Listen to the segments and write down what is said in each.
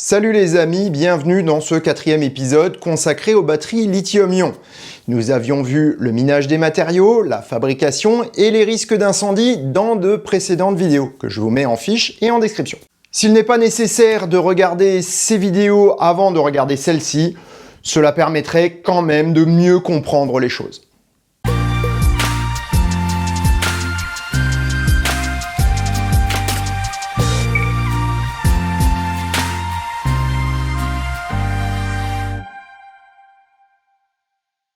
Salut les amis, bienvenue dans ce 4e épisode consacré aux batteries lithium-ion. Nous avions vu le minage des matériaux, la fabrication et les risques d'incendie dans de précédentes vidéos, que je vous mets en fiche et en description. S'il n'est pas nécessaire de regarder ces vidéos avant de regarder celle-ci, cela permettrait quand même de mieux comprendre les choses.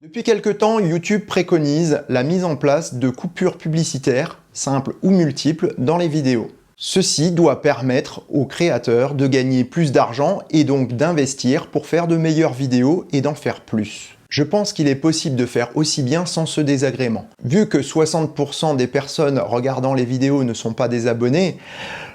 Depuis quelque temps, YouTube préconise la mise en place de coupures publicitaires, simples ou multiples, dans les vidéos. Ceci doit permettre aux créateurs de gagner plus d'argent et donc d'investir pour faire de meilleures vidéos et d'en faire plus. Je pense qu'il est possible de faire aussi bien sans ce désagrément. Vu que 60% des personnes regardant les vidéos ne sont pas des abonnés,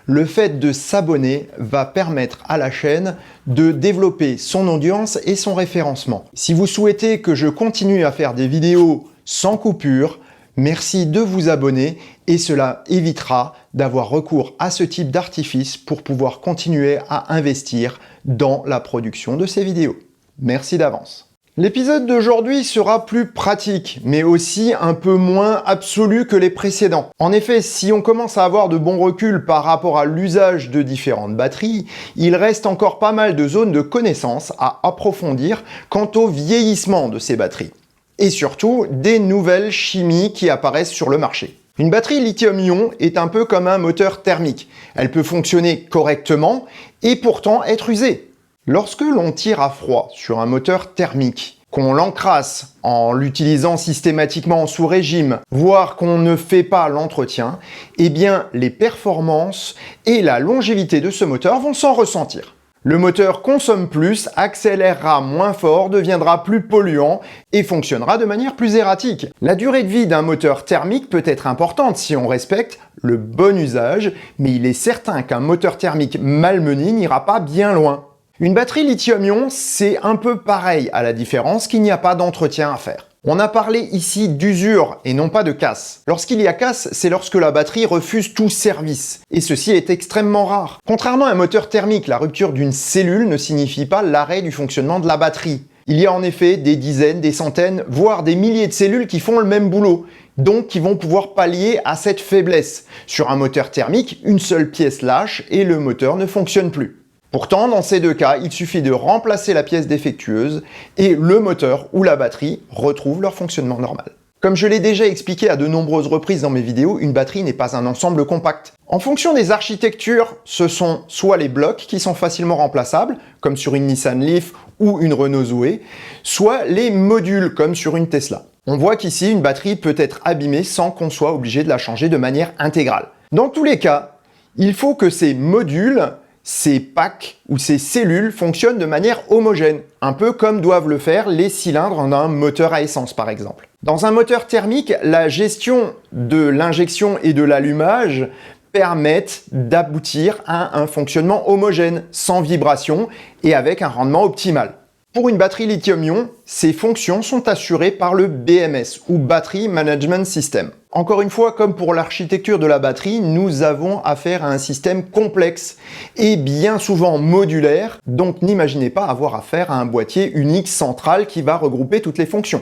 le fait de s'abonner va permettre à la chaîne de développer son audience et son référencement. Si vous souhaitez que je continue à faire des vidéos sans coupure, merci de vous abonner et cela évitera d'avoir recours à ce type d'artifice pour pouvoir continuer à investir dans la production de ces vidéos. Merci d'avance. L'épisode d'aujourd'hui sera plus pratique, mais aussi un peu moins absolu que les précédents. En effet, si on commence à avoir de bons reculs par rapport à l'usage de différentes batteries, il reste encore pas mal de zones de connaissances à approfondir quant au vieillissement de ces batteries. Et surtout, des nouvelles chimies qui apparaissent sur le marché. Une batterie lithium-ion est un peu comme un moteur thermique. Elle peut fonctionner correctement et pourtant être usée. Lorsque l'on tire à froid sur un moteur thermique, qu'on l'encrasse en l'utilisant systématiquement sous régime, voire qu'on ne fait pas l'entretien, eh bien les performances et la longévité de ce moteur vont s'en ressentir. Le moteur consomme plus, accélérera moins fort, deviendra plus polluant et fonctionnera de manière plus erratique. La durée de vie d'un moteur thermique peut être importante si on respecte le bon usage, mais il est certain qu'un moteur thermique malmené n'ira pas bien loin. Une batterie lithium-ion, c'est un peu pareil, à la différence qu'il n'y a pas d'entretien à faire. On a parlé ici d'usure et non pas de casse. Lorsqu'il y a casse, c'est lorsque la batterie refuse tout service. Et ceci est extrêmement rare. Contrairement à un moteur thermique, la rupture d'une cellule ne signifie pas l'arrêt du fonctionnement de la batterie. Il y a en effet des dizaines, des centaines, voire des milliers de cellules qui font le même boulot, donc qui vont pouvoir pallier à cette faiblesse. Sur un moteur thermique, une seule pièce lâche et le moteur ne fonctionne plus. Pourtant, dans ces deux cas, il suffit de remplacer la pièce défectueuse et le moteur ou la batterie retrouvent leur fonctionnement normal. Comme je l'ai déjà expliqué à de nombreuses reprises dans mes vidéos, une batterie n'est pas un ensemble compact. En fonction des architectures, ce sont soit les blocs qui sont facilement remplaçables, comme sur une Nissan Leaf ou une Renault Zoé, soit les modules, comme sur une Tesla. On voit qu'ici, une batterie peut être abîmée sans qu'on soit obligé de la changer de manière intégrale. Dans tous les cas, il faut que ces modules, ces packs ou ces cellules fonctionnent de manière homogène, un peu comme doivent le faire les cylindres d'un moteur à essence par exemple. Dans un moteur thermique, la gestion de l'injection et de l'allumage permettent d'aboutir à un fonctionnement homogène, sans vibration et avec un rendement optimal. Pour une batterie lithium-ion, ces fonctions sont assurées par le BMS ou Battery Management System. Encore une fois, comme pour l'architecture de la batterie, nous avons affaire à un système complexe et bien souvent modulaire, donc n'imaginez pas avoir affaire à un boîtier unique central qui va regrouper toutes les fonctions.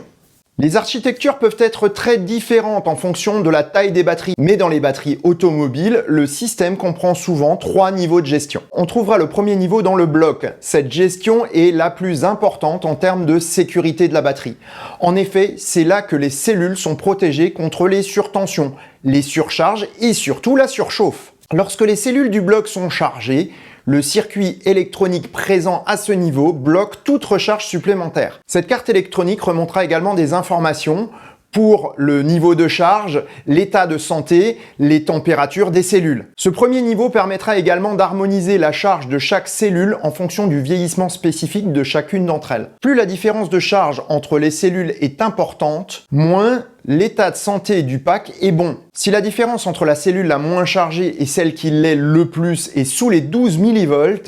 Les architectures peuvent être très différentes en fonction de la taille des batteries, mais dans les batteries automobiles, le système comprend souvent 3 niveaux de gestion. On trouvera le premier niveau dans le bloc. Cette gestion est la plus importante en termes de sécurité de la batterie. En effet, c'est là que les cellules sont protégées contre les surtensions, les surcharges et surtout la surchauffe. Lorsque les cellules du bloc sont chargées, le circuit électronique présent à ce niveau bloque toute recharge supplémentaire. Cette carte électronique remontera également des informations pour le niveau de charge, l'état de santé, les températures des cellules. Ce premier niveau permettra également d'harmoniser la charge de chaque cellule en fonction du vieillissement spécifique de chacune d'entre elles. Plus la différence de charge entre les cellules est importante, moins l'état de santé du pack est bon. Si la différence entre la cellule la moins chargée et celle qui l'est le plus est sous les 12 mV,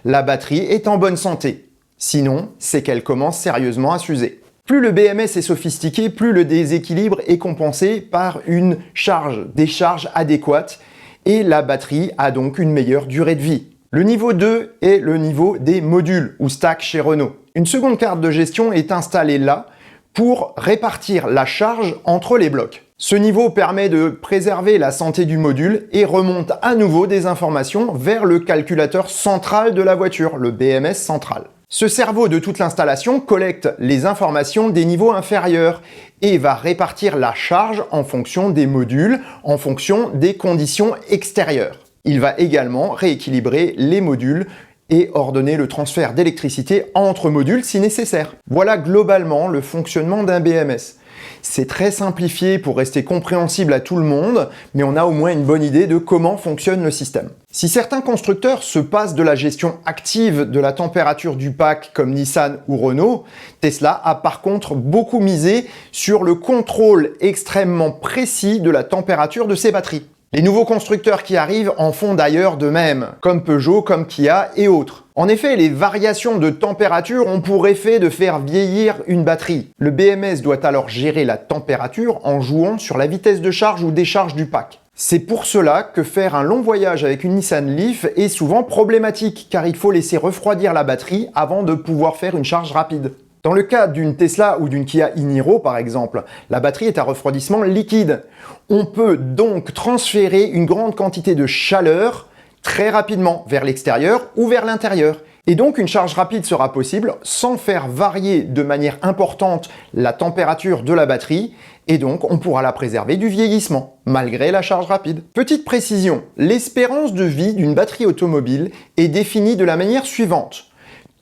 la batterie est en bonne santé. Sinon, c'est qu'elle commence sérieusement à s'user. Plus le BMS est sophistiqué, plus le déséquilibre est compensé par une charge-décharge adéquate et la batterie a donc une meilleure durée de vie. Le niveau 2 est le niveau des modules ou stacks chez Renault. Une seconde carte de gestion est installée là pour répartir la charge entre les blocs. Ce niveau permet de préserver la santé du module et remonte à nouveau des informations vers le calculateur central de la voiture, le BMS central. Ce cerveau de toute l'installation collecte les informations des niveaux inférieurs et va répartir la charge en fonction des modules, en fonction des conditions extérieures. Il va également rééquilibrer les modules et ordonner le transfert d'électricité entre modules si nécessaire. Voilà globalement le fonctionnement d'un BMS. C'est très simplifié pour rester compréhensible à tout le monde, mais on a au moins une bonne idée de comment fonctionne le système. Si certains constructeurs se passent de la gestion active de la température du pack comme Nissan ou Renault, Tesla a par contre beaucoup misé sur le contrôle extrêmement précis de la température de ses batteries. Les nouveaux constructeurs qui arrivent en font d'ailleurs de même, comme Peugeot, comme Kia et autres. En effet, les variations de température ont pour effet de faire vieillir une batterie. Le BMS doit alors gérer la température en jouant sur la vitesse de charge ou décharge du pack. C'est pour cela que faire un long voyage avec une Nissan Leaf est souvent problématique, car il faut laisser refroidir la batterie avant de pouvoir faire une charge rapide. Dans le cas d'une Tesla ou d'une Kia e-Niro par exemple, la batterie est à refroidissement liquide. On peut donc transférer une grande quantité de chaleur très rapidement vers l'extérieur ou vers l'intérieur. Et donc une charge rapide sera possible sans faire varier de manière importante la température de la batterie et donc on pourra la préserver du vieillissement, malgré la charge rapide. Petite précision, l'espérance de vie d'une batterie automobile est définie de la manière suivante.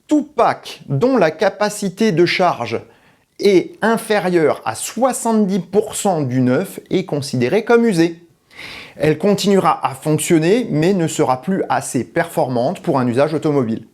Tout pack dont la capacité de charge est inférieure à 70% du neuf est considéré comme usé. Elle continuera à fonctionner mais ne sera plus assez performante pour un usage automobile.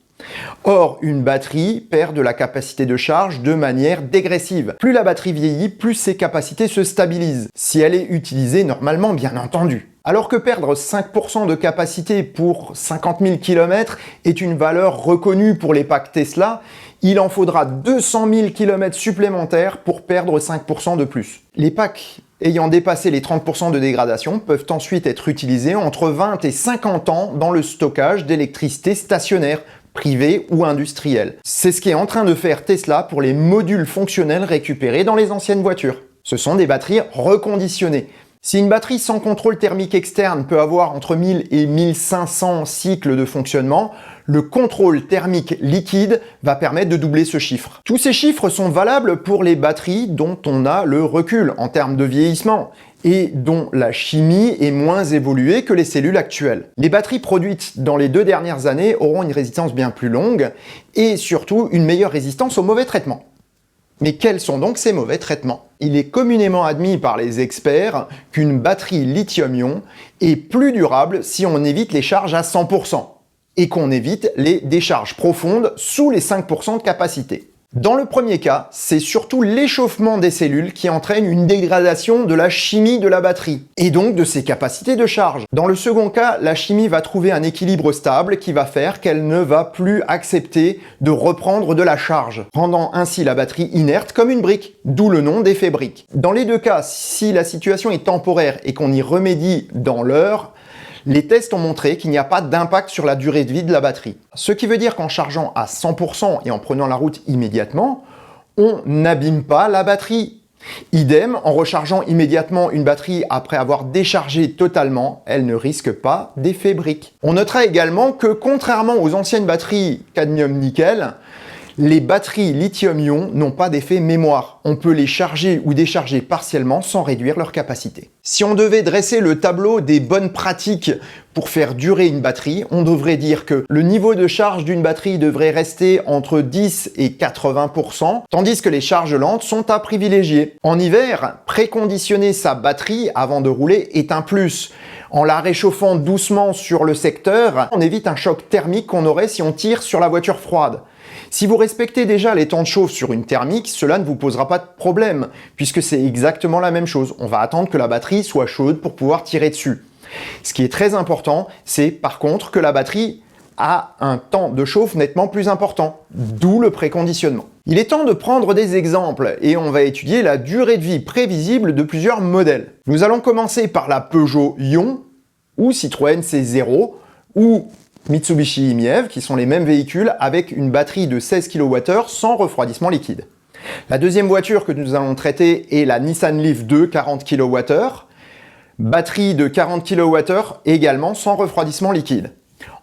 Or, une batterie perd de la capacité de charge de manière dégressive. Plus la batterie vieillit, plus ses capacités se stabilisent, si elle est utilisée normalement bien entendu. Alors que perdre 5% de capacité pour 50 000 km est une valeur reconnue pour les packs Tesla, il en faudra 200 000 km supplémentaires pour perdre 5% de plus. Les packs ayant dépassé les 30% de dégradation peuvent ensuite être utilisés entre 20 et 50 ans dans le stockage d'électricité stationnaire, privé ou industriel. C'est ce qu'est en train de faire Tesla pour les modules fonctionnels récupérés dans les anciennes voitures. Ce sont des batteries reconditionnées. Si une batterie sans contrôle thermique externe peut avoir entre 1000 et 1500 cycles de fonctionnement, le contrôle thermique liquide va permettre de doubler ce chiffre. Tous ces chiffres sont valables pour les batteries dont on a le recul en termes de vieillissement et dont la chimie est moins évoluée que les cellules actuelles. Les batteries produites dans les 2 dernières années auront une résistance bien plus longue et surtout une meilleure résistance aux mauvais traitements. Mais quels sont donc ces mauvais traitements? Il est communément admis par les experts qu'une batterie lithium-ion est plus durable si on évite les charges à 100% et qu'on évite les décharges profondes sous les 5% de capacité. Dans le premier cas, c'est surtout l'échauffement des cellules qui entraîne une dégradation de la chimie de la batterie et donc de ses capacités de charge. Dans le second cas, la chimie va trouver un équilibre stable qui va faire qu'elle ne va plus accepter de reprendre de la charge, rendant ainsi la batterie inerte comme une brique, d'où le nom d'effet brique. Dans les deux cas, si la situation est temporaire et qu'on y remédie dans l'heure, les tests ont montré qu'il n'y a pas d'impact sur la durée de vie de la batterie. Ce qui veut dire qu'en chargeant à 100% et en prenant la route immédiatement, on n'abîme pas la batterie. Idem, en rechargeant immédiatement une batterie après avoir déchargé totalement, elle ne risque pas d'effet brique. On notera également que contrairement aux anciennes batteries cadmium-nickel, les batteries lithium-ion n'ont pas d'effet mémoire. On peut les charger ou décharger partiellement sans réduire leur capacité. Si on devait dresser le tableau des bonnes pratiques pour faire durer une batterie, on devrait dire que le niveau de charge d'une batterie devrait rester entre 10 et 80%, tandis que les charges lentes sont à privilégier. En hiver, préconditionner sa batterie avant de rouler est un plus. En la réchauffant doucement sur le secteur, on évite un choc thermique qu'on aurait si on tire sur la voiture froide. Si vous respectez déjà les temps de chauffe sur une thermique, cela ne vous posera pas de problème, puisque c'est exactement la même chose. On va attendre que la batterie soit chaude pour pouvoir tirer dessus. Ce qui est très important, c'est par contre que la batterie a un temps de chauffe nettement plus important, d'où le préconditionnement. Il est temps de prendre des exemples et on va étudier la durée de vie prévisible de plusieurs modèles. Nous allons commencer par la Peugeot Ion ou Citroën C0 ou Mitsubishi e-MiEV, qui sont les mêmes véhicules avec une batterie de 16 kWh sans refroidissement liquide. La deuxième voiture que nous allons traiter est la Nissan Leaf 2, 40 kWh, batterie de 40 kWh également sans refroidissement liquide.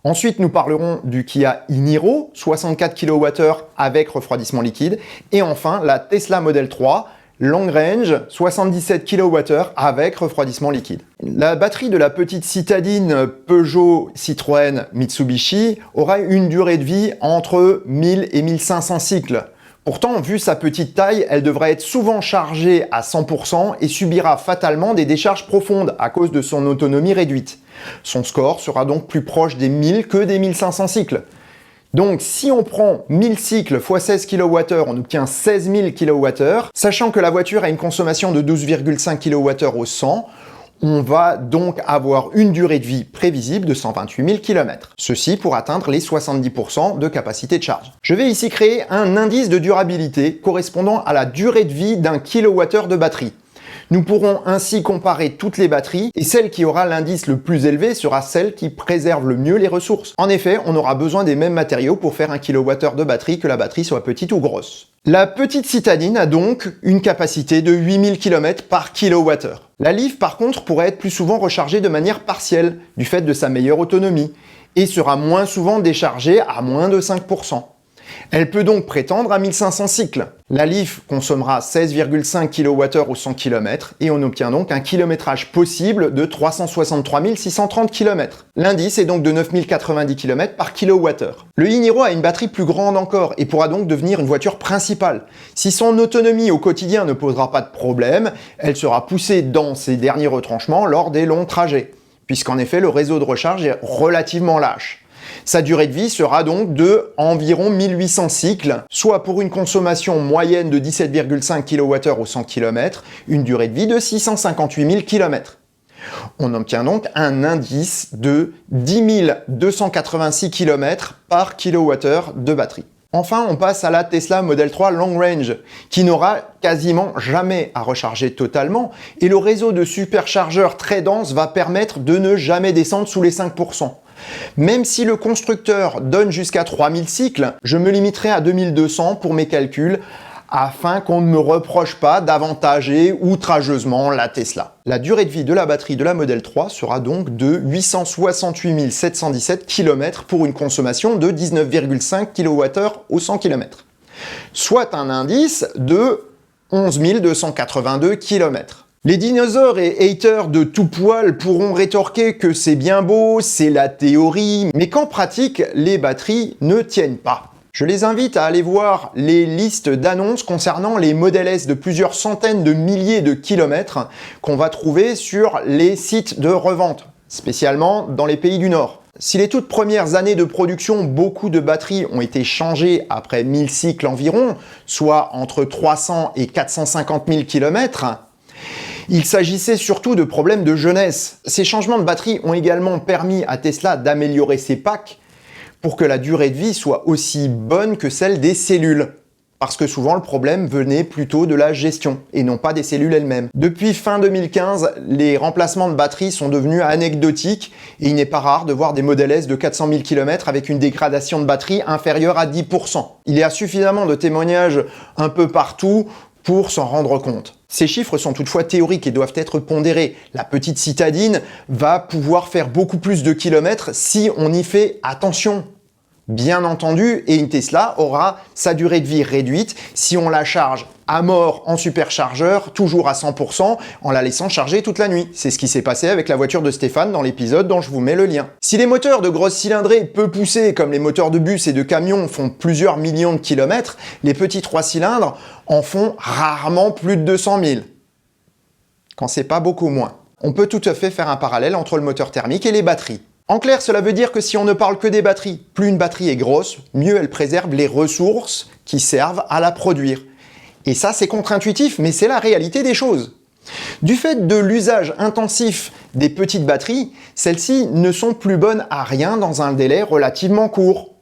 Ensuite, nous parlerons du Kia e-Niro, 64 kWh avec refroidissement liquide. Et enfin, la Tesla Model 3, Long Range, 77 kWh avec refroidissement liquide. La batterie de la petite citadine Peugeot, Citroën, Mitsubishi aura une durée de vie entre 1000 et 1500 cycles. Pourtant, vu sa petite taille, elle devrait être souvent chargée à 100% et subira fatalement des décharges profondes à cause de son autonomie réduite. Son score sera donc plus proche des 1000 que des 1500 cycles. Donc si on prend 1000 cycles x 16 kWh, on obtient 16 000 kWh, sachant que la voiture a une consommation de 12,5 kWh au 100, on va donc avoir une durée de vie prévisible de 128 000 km. Ceci pour atteindre les 70% de capacité de charge. Je vais ici créer un indice de durabilité correspondant à la durée de vie d'un kilowattheure de batterie. Nous pourrons ainsi comparer toutes les batteries et celle qui aura l'indice le plus élevé sera celle qui préserve le mieux les ressources. En effet, on aura besoin des mêmes matériaux pour faire un kilowattheure de batterie, que la batterie soit petite ou grosse. La petite citadine a donc une capacité de 8000 km par kilowattheure. La Leaf par contre pourrait être plus souvent rechargée de manière partielle du fait de sa meilleure autonomie et sera moins souvent déchargée à moins de 5%. Elle peut donc prétendre à 1500 cycles. La Leaf consommera 16,5 kWh au 100 km et on obtient donc un kilométrage possible de 363 630 km. L'indice est donc de 9090 km par kWh. Le e-Niro a une batterie plus grande encore et pourra donc devenir une voiture principale. Si son autonomie au quotidien ne posera pas de problème, elle sera poussée dans ses derniers retranchements lors des longs trajets, puisqu'en effet le réseau de recharge est relativement lâche. Sa durée de vie sera donc de environ 1800 cycles, soit pour une consommation moyenne de 17,5 kWh au 100 km, une durée de vie de 658 000 km. On obtient donc un indice de 10 286 km par kWh de batterie. Enfin, on passe à la Tesla Model 3 Long Range, qui n'aura quasiment jamais à recharger totalement, et le réseau de superchargeurs très dense va permettre de ne jamais descendre sous les 5%. Même si le constructeur donne jusqu'à 3000 cycles, je me limiterai à 2200 pour mes calculs, afin qu'on ne me reproche pas d'avantager outrageusement la Tesla. La durée de vie de la batterie de la Model 3 sera donc de 868 717 km pour une consommation de 19,5 kWh au 100 km, soit un indice de 11 282 km. Les dinosaures et haters de tout poil pourront rétorquer que c'est bien beau, c'est la théorie, mais qu'en pratique, les batteries ne tiennent pas. Je les invite à aller voir les listes d'annonces concernant les Model S de plusieurs centaines de milliers de kilomètres qu'on va trouver sur les sites de revente, spécialement dans les pays du Nord. Si les toutes premières années de production, beaucoup de batteries ont été changées après 1000 cycles environ, soit entre 300 et 450 000 km, il s'agissait surtout de problèmes de jeunesse. Ces changements de batterie ont également permis à Tesla d'améliorer ses packs pour que la durée de vie soit aussi bonne que celle des cellules. Parce que souvent le problème venait plutôt de la gestion et non pas des cellules elles-mêmes. Depuis fin 2015, les remplacements de batteries sont devenus anecdotiques et il n'est pas rare de voir des Model S de 400 000 km avec une dégradation de batterie inférieure à 10%. Il y a suffisamment de témoignages un peu partout pour s'en rendre compte. Ces chiffres sont toutefois théoriques et doivent être pondérés. La petite citadine va pouvoir faire beaucoup plus de kilomètres si on y fait attention. Bien entendu, et une Tesla aura sa durée de vie réduite si on la charge à mort en superchargeur, toujours à 100%, en la laissant charger toute la nuit. C'est ce qui s'est passé avec la voiture de Stéphane dans l'épisode dont je vous mets le lien. Si les moteurs de grosse cylindrée peu poussés, comme les moteurs de bus et de camions, font plusieurs millions de kilomètres, les petits 3 cylindres en font rarement plus de 200 000. Quand c'est pas beaucoup moins. On peut tout à fait faire un parallèle entre le moteur thermique et les batteries. En clair, cela veut dire que si on ne parle que des batteries, plus une batterie est grosse, mieux elle préserve les ressources qui servent à la produire. Et ça, c'est contre-intuitif, mais c'est la réalité des choses. Du fait de l'usage intensif des petites batteries, celles-ci ne sont plus bonnes à rien dans un délai relativement court.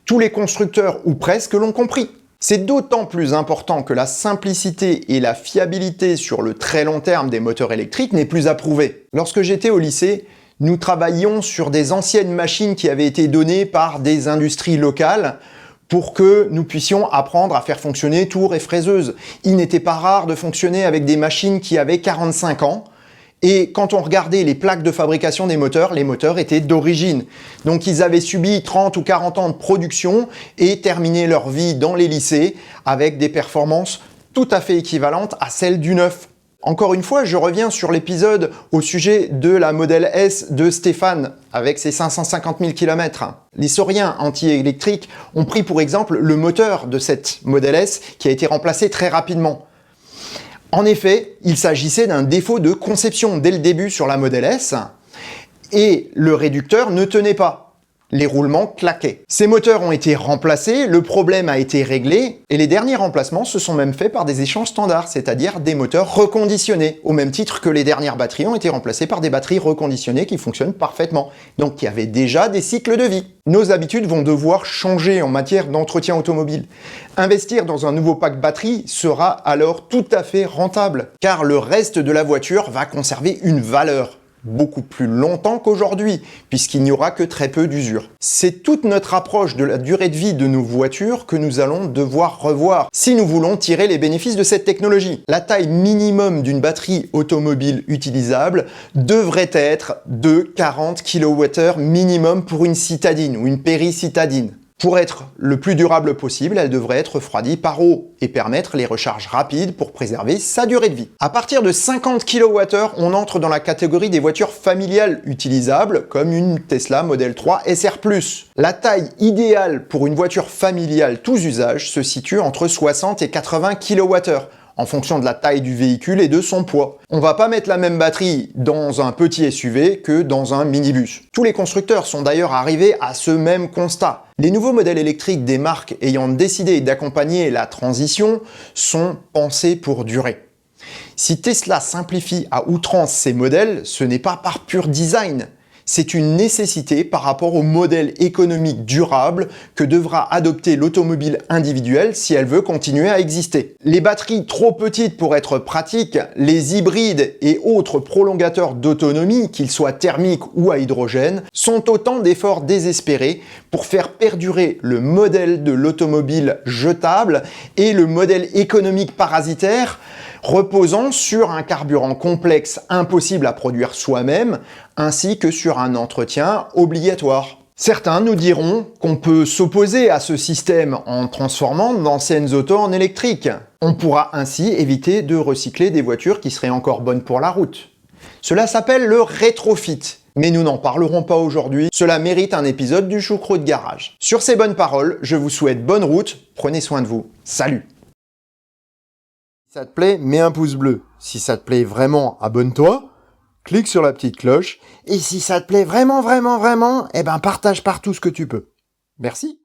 Tous les constructeurs, ou presque, l'ont compris. C'est d'autant plus important que la simplicité et la fiabilité sur le très long terme des moteurs électriques n'est plus approuvée. Lorsque j'étais au lycée, Nous travaillions sur des anciennes machines qui avaient été données par des industries locales pour que nous puissions apprendre à faire fonctionner tours et fraiseuses. Il n'était pas rare de fonctionner avec des machines qui avaient 45 ans. Et quand on regardait les plaques de fabrication des moteurs, les moteurs étaient d'origine. Donc ils avaient subi 30 ou 40 ans de production et terminé leur vie dans les lycées avec des performances tout à fait équivalentes à celles du neuf. Encore une fois, je reviens sur l'épisode au sujet de la Model S de Stéphane avec ses 550 000 km. Les sauriens anti-électriques ont pris pour exemple le moteur de cette Model S qui a été remplacé très rapidement. En effet, il s'agissait d'un défaut de conception dès le début sur la Model S et le réducteur ne tenait pas. Les roulements claquaient. Ces moteurs ont été remplacés, le problème a été réglé et les derniers remplacements se sont même faits par des échanges standards, c'est-à-dire des moteurs reconditionnés, au même titre que les dernières batteries ont été remplacées par des batteries reconditionnées qui fonctionnent parfaitement, donc qui avaient déjà des cycles de vie. Nos habitudes vont devoir changer en matière d'entretien automobile. Investir dans un nouveau pack batterie sera alors tout à fait rentable, car le reste de la voiture va conserver une valeur beaucoup plus longtemps qu'aujourd'hui, puisqu'il n'y aura que très peu d'usure. C'est toute notre approche de la durée de vie de nos voitures que nous allons devoir revoir si nous voulons tirer les bénéfices de cette technologie. La taille minimum d'une batterie automobile utilisable devrait être de 40 kWh minimum pour une citadine ou une péricitadine. Pour être le plus durable possible, elle devrait être refroidie par eau et permettre les recharges rapides pour préserver sa durée de vie. À partir de 50 kWh, on entre dans la catégorie des voitures familiales utilisables, comme une Tesla Model 3 SR+. La taille idéale pour une voiture familiale tous usages se situe entre 60 et 80 kWh. En fonction de la taille du véhicule et de son poids. On va pas mettre la même batterie dans un petit SUV que dans un minibus. Tous les constructeurs sont d'ailleurs arrivés à ce même constat. Les nouveaux modèles électriques des marques ayant décidé d'accompagner la transition sont pensés pour durer. Si Tesla simplifie à outrance ses modèles, ce n'est pas par pur design. C'est une nécessité par rapport au modèle économique durable que devra adopter l'automobile individuelle si elle veut continuer à exister. Les batteries trop petites pour être pratiques, les hybrides et autres prolongateurs d'autonomie, qu'ils soient thermiques ou à hydrogène, sont autant d'efforts désespérés pour faire perdurer le modèle de l'automobile jetable et le modèle économique parasitaire reposant sur un carburant complexe impossible à produire soi-même, ainsi que sur un entretien obligatoire. Certains nous diront qu'on peut s'opposer à ce système en transformant d'anciennes autos en électriques. On pourra ainsi éviter de recycler des voitures qui seraient encore bonnes pour la route. Cela s'appelle le rétrofit. Mais nous n'en parlerons pas aujourd'hui, cela mérite un épisode du Choucroute Garage. Sur ces bonnes paroles, je vous souhaite bonne route, prenez soin de vous. Salut! Si ça te plaît, mets un pouce bleu. Si ça te plaît vraiment, abonne-toi, clique sur la petite cloche. Et si ça te plaît vraiment, eh ben partage partout ce que tu peux. Merci.